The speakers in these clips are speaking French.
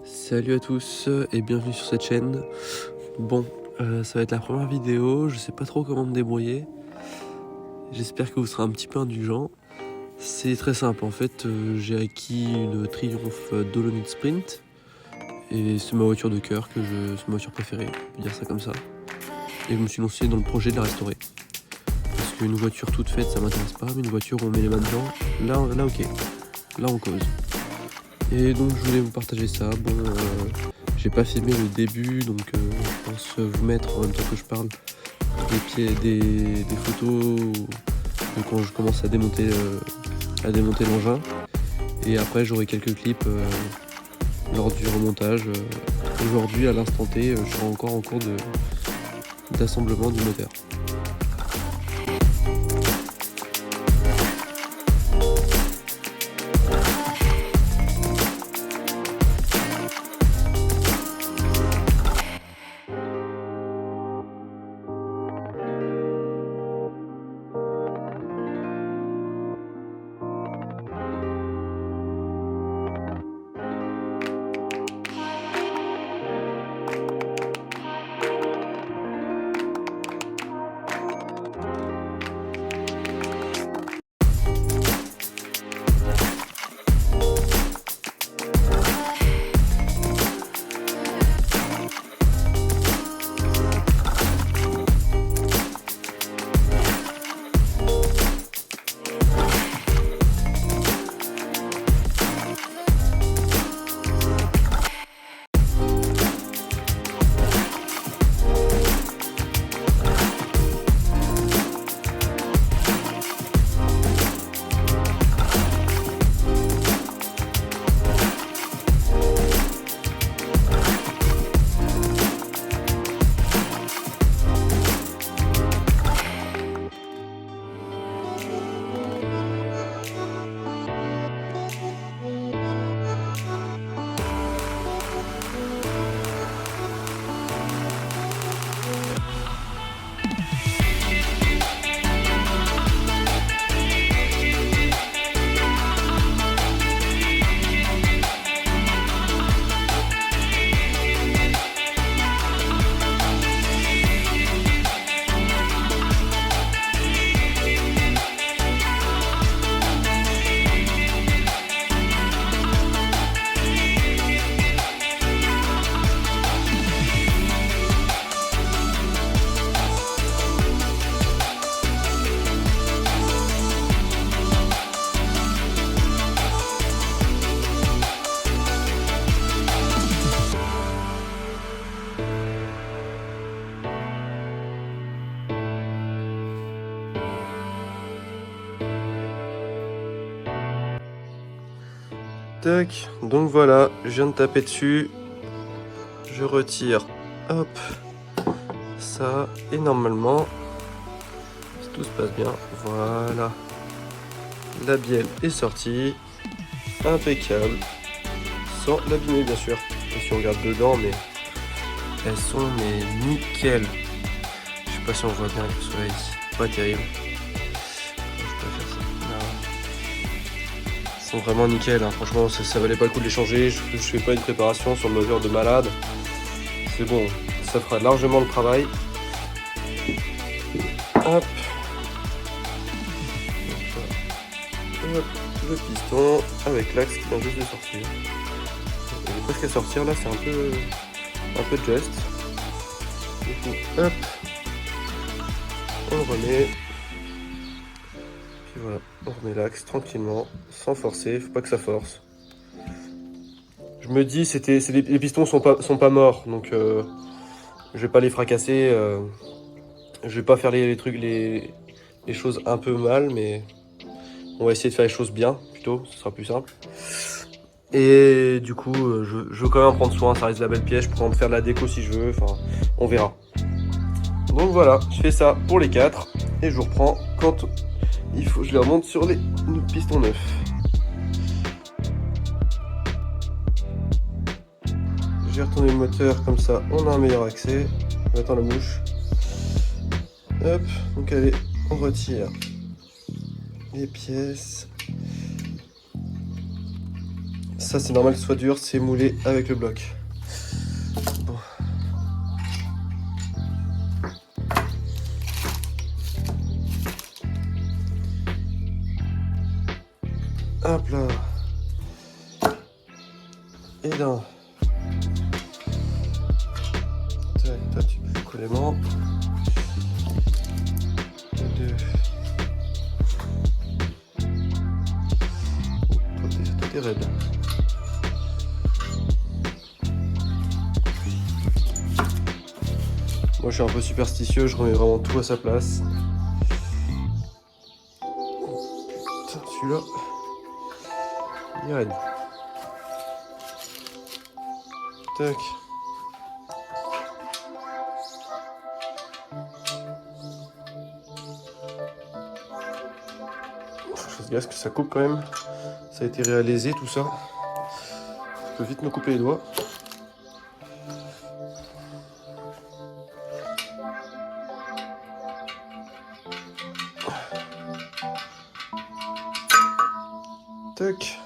Salut à tous et bienvenue sur cette chaîne. Bon, ça va être la première vidéo, je sais pas trop comment me débrouiller. J'espère que vous serez un petit peu indulgents. C'est très simple, en fait, j'ai acquis une Triumph Dolomite Sprint. Et c'est ma voiture de cœur, c'est ma voiture préférée, on peut dire ça comme ça. Et je me suis lancé dans le projet de la restaurer. Parce qu'une voiture toute faite, ça m'intéresse pas, mais une voiture où on met les mains dedans, là ok, là on cause. Et donc je voulais vous partager ça. Bon, j'ai pas filmé le début, donc je pense vous mettre en même temps que je parle des photos de quand je commence à démonter l'engin. Et après j'aurai quelques clips lors du remontage. Aujourd'hui à l'instant T, je suis encore en cours d'assemblement du moteur. Tac, donc voilà, je viens de taper dessus, je retire, hop, ça, et normalement, si tout se passe bien, voilà, la bielle est sortie, impeccable, sans l'abîmer bien sûr, et si on regarde dedans, mais elles sont nickel, je sais pas si on voit bien avec le soleil, pas terrible. Sont vraiment nickel, hein. Franchement ça valait pas le coup de les changer, je fais pas une préparation sur le moteur de malade, c'est bon, ça fera largement le travail. Hop. Hop, le piston avec l'axe qui vient juste de sortir. Il est presque à sortir là, c'est un peu just. Du coup, hop, on remet. Voilà, on remet l'axe tranquillement, sans forcer, faut pas que ça force. Je me dis, les pistons sont pas morts, donc je vais pas les fracasser, je vais pas faire les choses un peu mal, mais on va essayer de faire les choses bien, plutôt, ce sera plus simple. Et du coup, je veux quand même en prendre soin, ça reste de la belle pièce, je peux en faire de la déco si je veux, enfin, on verra. Donc voilà, je fais ça pour les 4, et je vous reprends quand il faut que je les remonte sur les pistons neufs. J'ai retourné le moteur, comme ça on a un meilleur accès. J'attends la mouche. Hop, donc allez, on retire les pièces. Ça c'est normal que ce soit dur, c'est moulé avec le bloc. Bon. Hop là. Et là. Toi tu fais collement. Deux. Toi t'es raide. Moi je suis un peu superstitieux, je remets vraiment tout à sa place. Celui-là, il est raide. Tac. Je fasse gaffe que ça coupe quand même. Ça a été réalisé tout ça. Je peux vite me couper les doigts. Tac.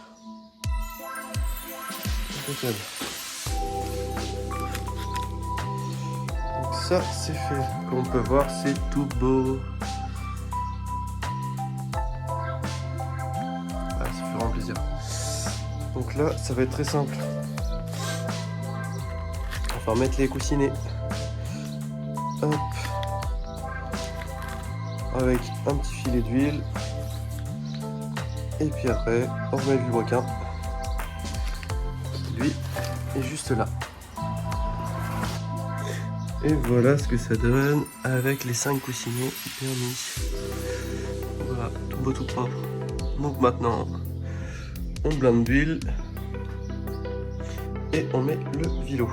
Impeccable. Donc ça c'est fait. Comme on peut voir, c'est tout beau. Ah, ça fait vraiment plaisir. Donc là, ça va être très simple. On va remettre les coussinets. Hop. Avec un petit filet d'huile. Et puis après, on remet le vilebrequin. Lui est juste là. Et voilà ce que ça donne avec les 5 coussinets bien mis. Voilà, tout beau, tout propre. Donc maintenant, on blinde d'huile et on met le vilo.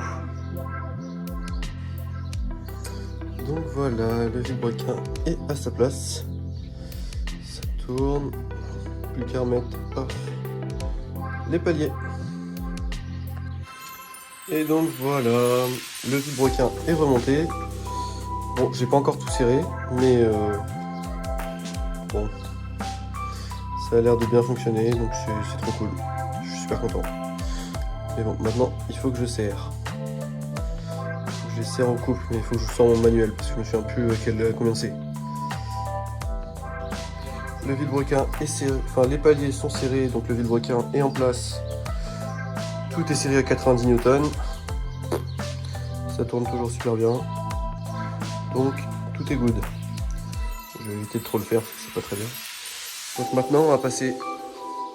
Donc voilà, le vilebrequin est à sa place. Ça tourne. Plus qu'à remettre les paliers. Et donc voilà, le vilebrequin est remonté. Bon, j'ai pas encore tout serré, mais bon, ça a l'air de bien fonctionner, donc c'est trop cool. Je suis super content. Mais bon, maintenant il faut que je serre. Je les serre en couple, mais il faut que je sors mon manuel parce que je me souviens plus combien c'est. Le vilebrequin est serré, enfin les paliers sont serrés, donc le vilebrequin est en place. Tout est serré à 90 Newton. Ça tourne toujours super bien. Donc tout est good. Je vais éviter de trop le faire parce que c'est pas très bien. Donc maintenant on va passer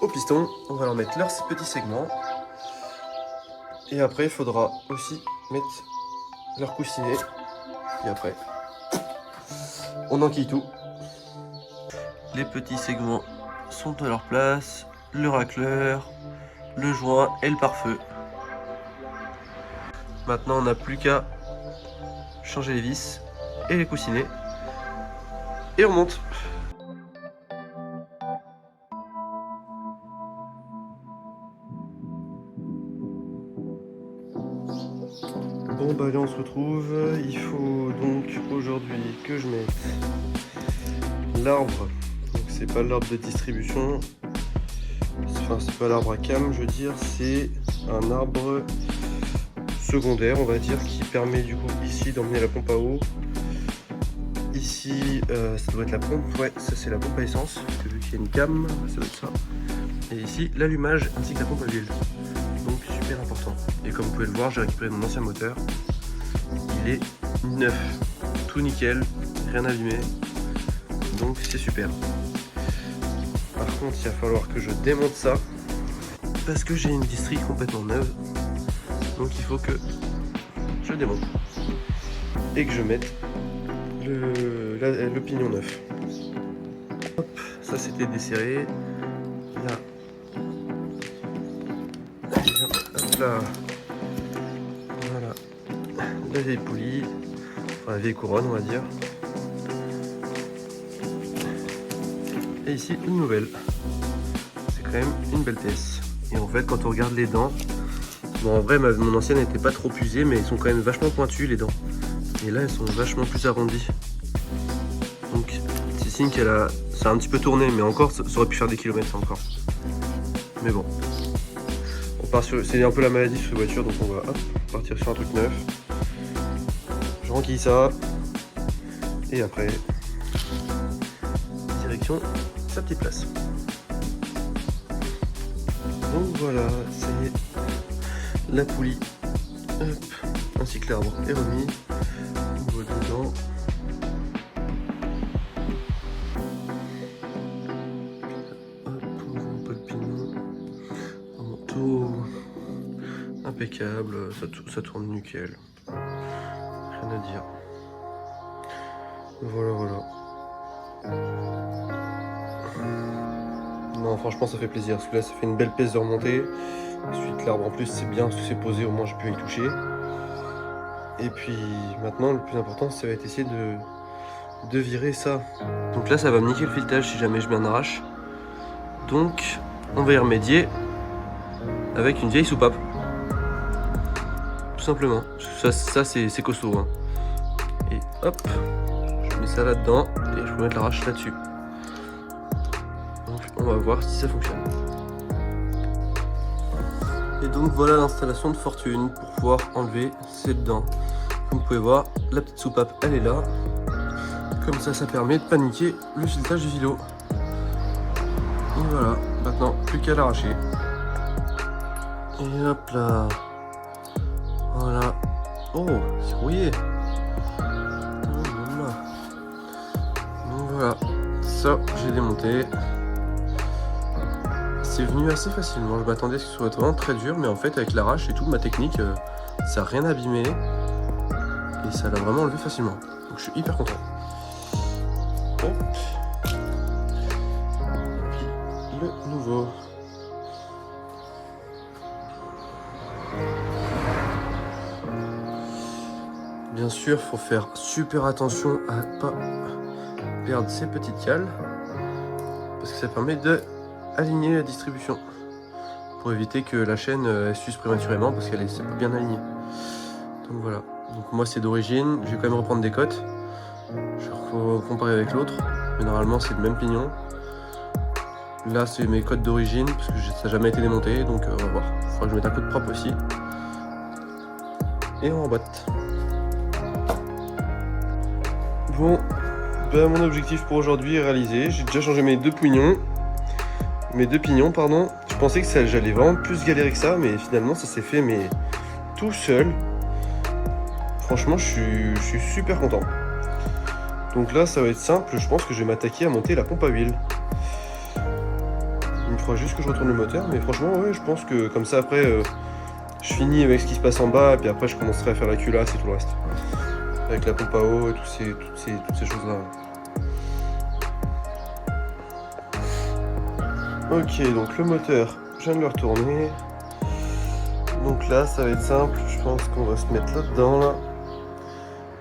au piston. On va leur mettre leurs petits segments. Et après il faudra aussi mettre leur coussinet. Et après, on enquille tout. Les petits segments sont à leur place, le racleur, le joint et le pare-feu. Maintenant on n'a plus qu'à changer les vis et les coussinets et on monte. Bon bah allez, on se retrouve. Il faut donc aujourd'hui que je mette l'arbre. Donc c'est pas l'arbre de distribution. Enfin c'est pas l'arbre à cam, je veux dire, c'est un arbre secondaire, on va dire, qui permet du coup ici d'emmener la pompe à eau. Ici ça doit être la pompe, ouais, ça c'est la pompe à essence, parce que vu qu'il y a une cam, ça doit être ça. Et ici l'allumage ainsi que la pompe à huile. Donc super important. Et comme vous pouvez le voir, j'ai récupéré mon ancien moteur. Il est neuf, tout nickel, rien abîmé. Donc c'est super. Par contre, il va falloir que je démonte ça parce que j'ai une distrie complètement neuve. Donc il faut que je démonte et que je mette le pignon neuf. Hop, ça c'était desserré. Là. Hop là. Voilà. La vieille poulie. Enfin la vieille couronne on va dire. Et ici une nouvelle. C'est quand même une belle pièce. Et en fait quand on regarde les dents, bon en vrai mon ancienne n'était pas trop usée, mais ils sont quand même vachement pointus les dents. Et là elles sont vachement plus arrondies. Donc c'est signe qu'elle a. Ça a un petit peu tourné, mais encore ça aurait pu faire des kilomètres encore. Mais bon. On c'est un peu la maladie sur cette voiture, donc on va hop, partir sur un truc neuf. Je renquille ça. Et après, direction sa petite place. Donc voilà, c'est la poulie. Hop, ainsi que l'arbre est remis. On voit dedans. Hop, on voit un peu le pignon. Tout impeccable, ça tourne nickel. Rien à dire. Voilà. Non, franchement, ça fait plaisir. Parce que là, ça fait une belle pièce de remontée. Ensuite, l'arbre en plus, c'est bien, parce que c'est posé, au moins j'ai pu y toucher. Et puis maintenant, le plus important, ça va être essayer de virer ça. Donc là, ça va me niquer le filetage si jamais je m'en arrache. Donc, on va y remédier avec une vieille soupape. Tout simplement. Ça c'est costaud. Hein. Et hop, je mets ça là-dedans et je peux mettre l'arrache là-dessus. Donc on va voir si ça fonctionne. Et donc voilà l'installation de fortune pour pouvoir enlever ces dents. Comme vous pouvez voir, la petite soupape elle est là. Comme ça permet de paniquer le filetage du vélo. Et voilà, maintenant plus qu'à l'arracher. Et hop là. Voilà. Oh, c'est rouillé. Donc voilà, ça j'ai démonté. C'est venu assez facilement. Je m'attendais à ce que ce soit vraiment très dur, mais en fait avec l'arrache et tout, ma technique, ça n'a rien abîmé. Et ça l'a vraiment enlevé facilement. Donc je suis hyper content. Hop. Et puis le nouveau. Bien sûr, il faut faire super attention à ne pas perdre ces petites cales parce que ça permet d'aligner la distribution pour éviter que la chaîne s'use prématurément parce qu'elle est bien alignée. Donc voilà. Donc moi c'est d'origine, je vais quand même reprendre des cotes. Je vais comparer avec l'autre, mais normalement c'est le même pignon. Là c'est mes cotes d'origine parce que ça n'a jamais été démonté, donc on va voir. Il faudra que je mette un peu de propre aussi. Et on remboîte. Bon, ben mon objectif pour aujourd'hui est réalisé. J'ai déjà changé mes deux pignons. Je pensais que j'allais vraiment plus galérer que ça, mais finalement ça s'est fait tout seul. Franchement, je suis super content. Donc là, ça va être simple. Je pense que je vais m'attaquer à monter la pompe à huile. Il me faudra juste que je retourne le moteur, mais franchement, ouais, je pense que comme ça après, je finis avec ce qui se passe en bas, et puis après je commencerai à faire la culasse et tout le reste. Avec la pompe à eau et toutes ces choses-là. Ok, donc le moteur, je viens de le retourner. Donc là, ça va être simple. Je pense qu'on va se mettre là-dedans, là.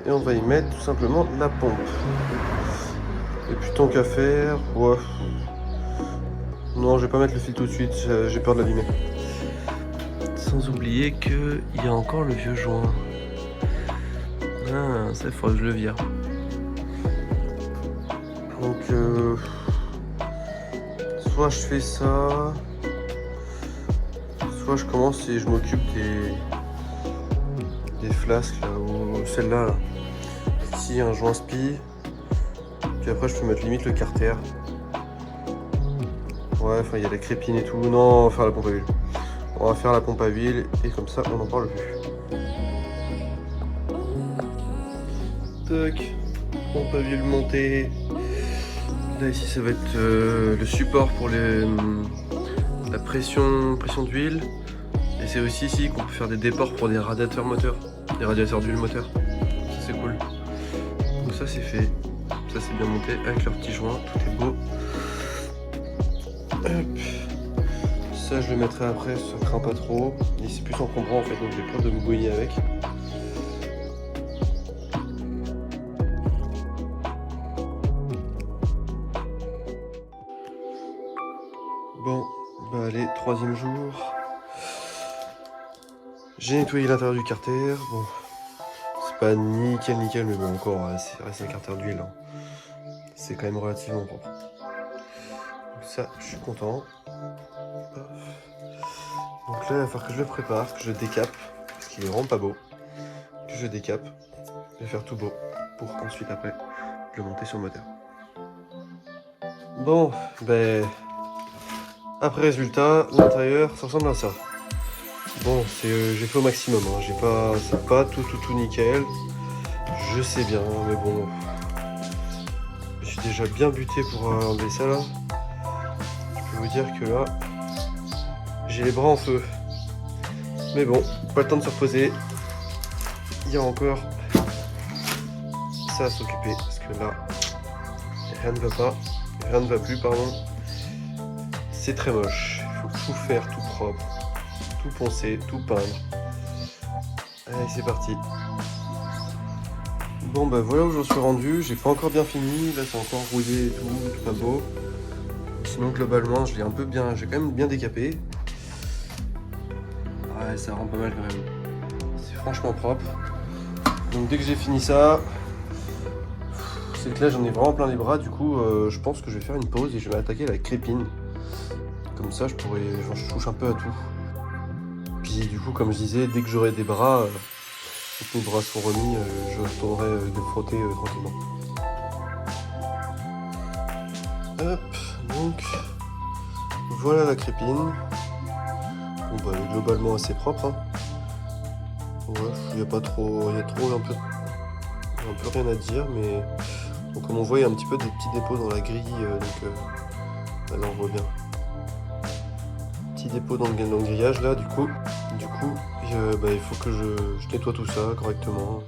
Et on va y mettre tout simplement la pompe. Et puis tant qu'à faire, ouais. Non, je vais pas mettre le fil tout de suite, j'ai peur de l'abîmer. Sans oublier qu'il y a encore le vieux joint. Ah, ça il faudra que je le vire. Donc soit je fais ça, soit je commence et je m'occupe des flasques là, ou celle-là. Là. Ici un joint spi. Puis après je peux mettre limite le carter. Ouais, enfin il y a la crépine et tout. Non, on va faire la pompe à huile. On va faire la pompe à huile et comme ça on n'en parle plus. Tac, pompe à huile montée. Là ici ça va être le support pour la pression d'huile. Et c'est aussi ici qu'on peut faire des déports pour des radiateurs moteurs, des radiateurs d'huile moteur. Ça c'est cool. Donc ça c'est fait. Ça c'est bien monté avec leurs petits joints, tout est beau. Hop. Ça je le mettrai après, ça craint pas trop. Et c'est plus encombrant en fait, donc j'ai peur de me bouillir avec. Bon, bah allez, troisième jour. J'ai nettoyé l'intérieur du carter. Bon, c'est pas nickel, mais bon, encore, ça reste un carter d'huile. Hein. C'est quand même relativement propre. Donc ça, je suis content. Donc là, il va falloir que je le prépare, que je décape, parce qu'il est vraiment pas beau. Que je décape, je vais faire tout beau, pour ensuite après le monter sur le moteur. Bon, ben... Après résultat, l'intérieur, ça ressemble à ça. Bon, j'ai fait au maximum, hein. C'est pas tout nickel. Je sais bien, mais bon... Je suis déjà bien buté pour enlever ça là. Je peux vous dire que là, j'ai les bras en feu. Mais bon, pas le temps de se reposer. Il y a encore ça à s'occuper, parce que là, rien ne va pas, rien ne va plus, pardon. C'est très moche, il faut tout faire tout propre, tout poncer, tout peindre. Allez, c'est parti. Bon bah voilà où j'en suis rendu, j'ai pas encore bien fini, là c'est encore rouillé et tout pas beau. Sinon globalement je l'ai un peu bien, j'ai quand même bien décapé. Ouais, ça rend pas mal quand même. C'est franchement propre. Donc dès que j'ai fini ça, c'est que là j'en ai vraiment plein les bras, du coup je pense que je vais faire une pause et je vais attaquer la crépine. Comme ça je touche un peu à tout. Puis du coup comme je disais, dès que j'aurai des bras, que mes bras seront remis, je retournerai de frotter tranquillement. Hop, donc voilà la crépine. Bon bah elle est globalement assez propre, hein. Ouais, il y a pas trop, il y a un peu rien à dire, mais bon, comme on voit il y a un petit peu des petits dépôts dans la grille, là on voit bien. Petit dépôt dans le grillage là, du coup il faut que je nettoie tout ça correctement.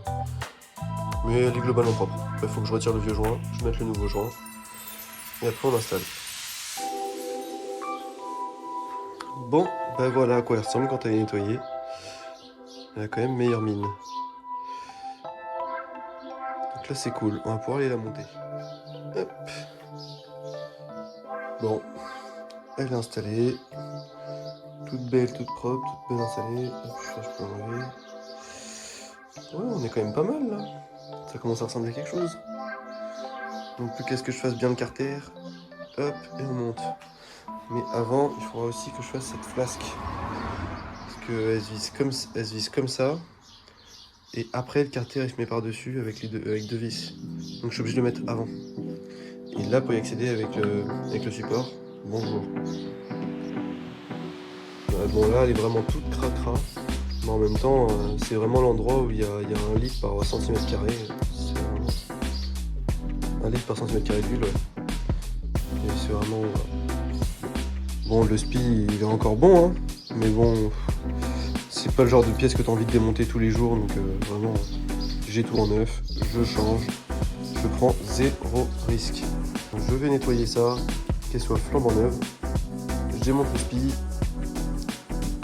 Mais elle est globalement propre. Il faut que je retire le vieux joint, je mette le nouveau joint, et après on installe. Bon, ben voilà à quoi elle ressemble quand elle est nettoyée. Elle a quand même meilleure mine. Donc là c'est cool, on va pouvoir aller la monter. Hop. Bon, elle est installée. Toute belle, toute propre, toute bien installée. Hop, je peux enlever. Ouais, on est quand même pas mal là. Ça commence à ressembler à quelque chose. Donc plus qu'est-ce que je fasse bien le carter. Hop, et on monte. Mais avant, il faudra aussi que je fasse cette flasque. Parce qu'elle se vise comme ça. Et après, le carter, il se met par-dessus avec deux vis. Donc je suis obligé de le mettre avant. Et là, pour y accéder avec le support, bonjour. Bon là elle est vraiment toute cracra, mais en même temps c'est vraiment l'endroit où il y a un litre par centimètre carré. Un litre par centimètre carré d'huile, ouais. Et c'est vraiment... Bon le spi il est encore bon, hein, mais bon c'est pas le genre de pièce que tu as envie de démonter tous les jours, donc vraiment j'ai tout en neuf, je change, je prends zéro risque. Donc, je vais nettoyer ça, qu'elle soit flambant neuve, je démonte le spi,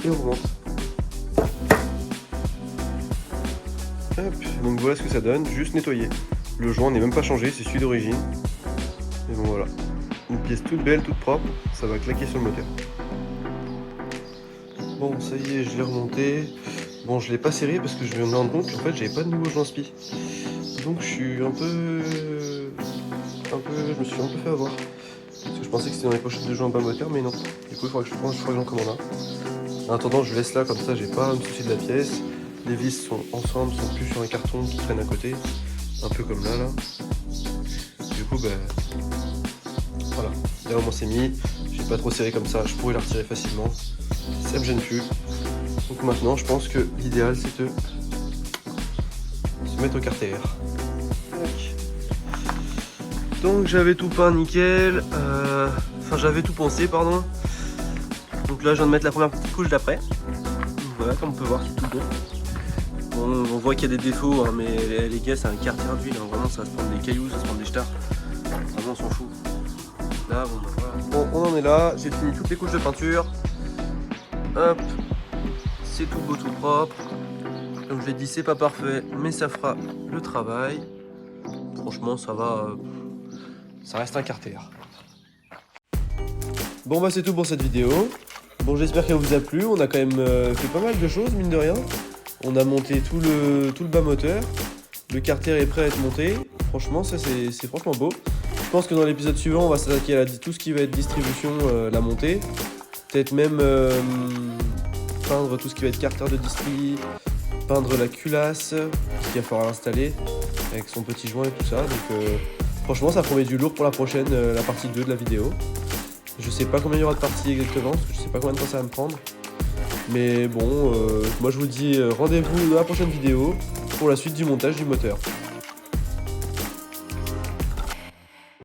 et on remonte. Hop, donc voilà ce que ça donne, juste nettoyé. Le joint n'est même pas changé, c'est celui d'origine. Et bon voilà, une pièce toute belle, toute propre, ça va claquer sur le moteur. Bon ça y est, je l'ai remonté. Bon je l'ai pas serré parce que je me rends compte qu'en fait j'avais pas de nouveau joint spi. Donc je suis je me suis un peu fait avoir. Parce que je pensais que c'était dans les pochettes de joint bas moteur, mais non. Du coup il faudra que j'en commande un. En attendant, je laisse là, comme ça, j'ai pas à me soucier de la pièce. Les vis sont ensemble, sont plus sur un carton qui traîne à côté. Un peu comme là. Du coup, voilà. Là, au moins, c'est mis. J'ai pas trop serré comme ça, je pourrais la retirer facilement. Ça me gêne plus. Donc maintenant, je pense que l'idéal, c'est de se mettre au carter. Donc, j'avais tout peint nickel. Enfin, j'avais tout poncé, pardon. Donc là je viens de mettre la première petite couche d'après. Voilà, comme on peut voir c'est tout bon. Bon, on voit qu'il y a des défauts, hein, mais les gars c'est un carter d'huile, hein. Vraiment ça va se prendre des cailloux, ça va se prendre des stars. Vraiment on s'en fout. Là bon bah, voilà. Bon on en est là, j'ai fini toutes les couches de peinture. Hop, c'est tout beau, tout propre. Comme je l'ai dit c'est pas parfait, mais ça fera le travail. Franchement ça va, ça reste un carter. Bon bah c'est tout pour cette vidéo. Bon j'espère qu'elle vous a plu, on a quand même fait pas mal de choses mine de rien. On a monté tout le bas moteur, le carter est prêt à être monté. Franchement ça c'est franchement beau. Je pense que dans l'épisode suivant on va s'attaquer à tout ce qui va être distribution, la montée. Peut-être même peindre tout ce qui va être carter de distri, peindre la culasse, ce qu'il va falloir l'installer avec son petit joint et tout ça. Donc franchement ça promet du lourd pour la prochaine, la partie 2 de la vidéo. Je sais pas combien il y aura de parties exactement, parce que je sais pas combien de temps ça va me prendre. Mais bon, moi je vous dis rendez-vous dans la prochaine vidéo pour la suite du montage du moteur.